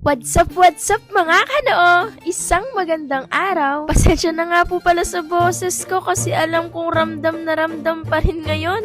What's up mga kanoo? Isang magandang araw. Pasensya na nga po pala sa boses ko kasi alam kong ramdam na ramdam pa rin ngayon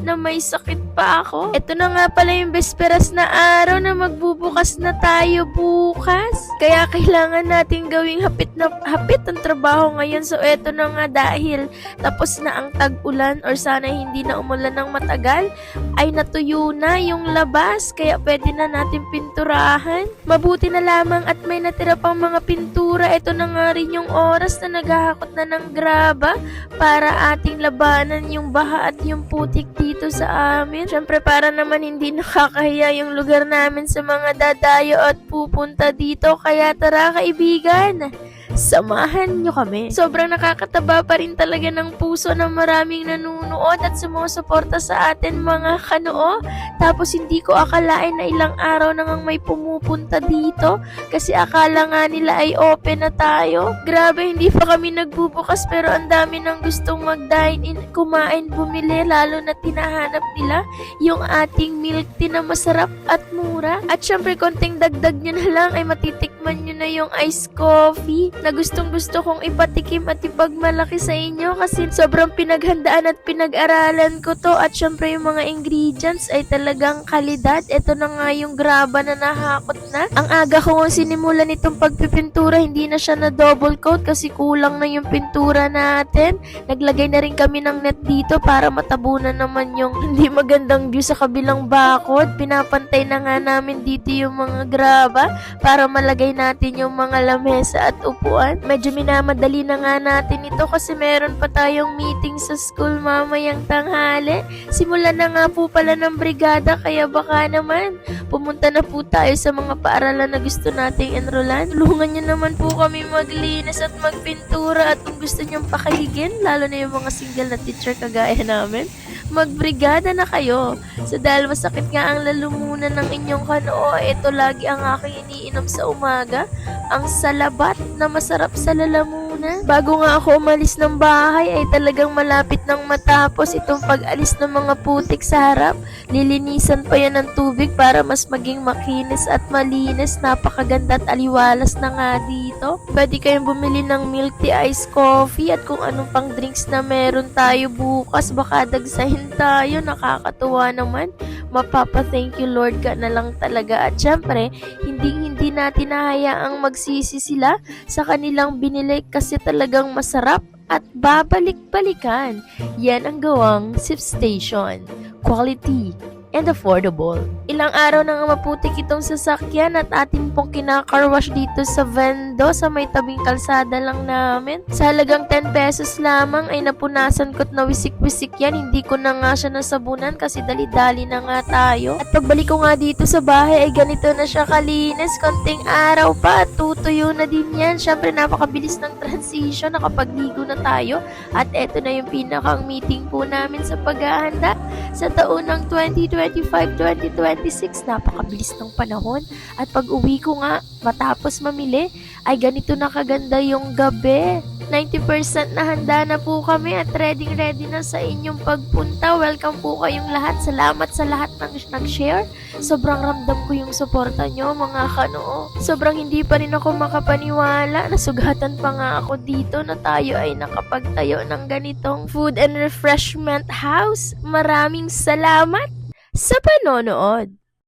na may sakit pa ako. Ito na nga pala yung besperas na araw na magbubukas na tayo bukas. Kaya kailangan natin gawing hapit na hapit ang trabaho ngayon. So eto na nga dahil tapos na ang tag-ulan or sana hindi na umulan ng matagal ay natuyo na yung labas kaya pwede na natin pinturahan. Mabuti na lamang at may natira pang mga pintura. Ito na nga rin yung oras na naghahakot na ng graba para ating labanan yung baha at yung putik dito sa amin. Syempre para naman hindi nakakahiya yung lugar namin sa mga dadayo at pupunta dito. Kaya tara kaibigan, samahan nyo kami. Sobrang nakakataba pa rin talaga ng puso ng maraming nanunood at sumusuporta sa atin mga kanoo. Tapos hindi ko akalain na ilang araw na ngang may pumupunta dito kasi akala nga nila ay open na tayo. Grabe, hindi pa kami nagbubukas pero ang dami nang gustong mag-dine in, kumain, bumili, lalo na tinahanap nila yung ating milk tea na masarap at mura. At syempre konting dagdag nyo na lang ay matitikman nyo na yung iced coffee na gustong gusto kong ipatikim at ipagmalaki sa inyo kasi sobrang pinaghandaan at pinag-aralan ko to at syempre yung mga ingredients ay talagang kalidad. Ito na nga yung graba na nahakot na. Ang aga ko sinimulan itong pagpipintura, hindi na siya na double coat kasi kulang na yung pintura natin. Naglagay na rin kami ng net dito para matabunan naman yung hindi magandang view sa kabilang bakod. Pinapantay na nga namin dito yung mga graba para malagay natin yung mga lamesa at upuan. Medyo minamadali na nga natin ito kasi meron pa tayong meeting sa school mamayang tanghali. Simulan na nga po pala ng brigada kaya baka naman pumunta na po tayo sa mga paaralan na gusto nating enrollan. Tulungan nyo naman po kami maglinis at magpintura at kung gusto nyong pakahigin, lalo na yung mga single na teacher kagaya namin, magbrigada na kayo. So dahil masakit nga ang lalumunan ng inyong kanoo, ito lagi ang aking iniinom sa umaga, ang salabat na masarap sa lalamunan. Bago nga ako umalis ng bahay ay talagang malapit nang matapos itong pag-alis ng mga putik sa harap. Lilinisan pa yan ng tubig para mas maging makinis at malinis. Napakaganda at aliwalas na nga dito. Pwede kayong bumili ng milk tea, iced coffee at kung anong pang drinks na meron tayo bukas. Baka dagsahin tayo. Nakakatuwa naman. Mapapa-thank you Lord ka na lang talaga. At syempre, hindi natin nahayaang magsisi sila sa kanilang binili kasi talagang masarap at babalik-balikan. Yan ang gawang Sip Station. Quality and affordable. Ilang araw na nga maputik itong sasakyan at atin pong kinakarwash dito sa Vendo sa may tabing kalsada lang namin. Sa halagang 10 pesos lamang ay napunasan ko't nawisik-wisik yan. Hindi ko na nga siya nasabunan kasi dali-dali na nga tayo. At pagbalik ko nga dito sa bahay ay ganito na siya kalinis. Konting araw pa at tutuyo na din yan. Syempre napakabilis ng transition. Nakapagligo na tayo. At eto na yung pinakang meeting po namin sa paghahanda sa taon ng 2025-2026, napakabilis ng panahon. At pag uwi ko nga, matapos mamili, ay ganito na kaganda yung gabi. 90% na handa na po kami at ready na sa inyong pagpunta. Welcome po kayong lahat. Salamat sa lahat ng nag-share. Sobrang ramdam ko yung suporta nyo mga kanoo. Sobrang hindi pa rin ako makapaniwala. Nasugatan pa nga ako dito na tayo ay nakapagtayo ng ganitong food and refreshment house. Maraming salamat sa panonood.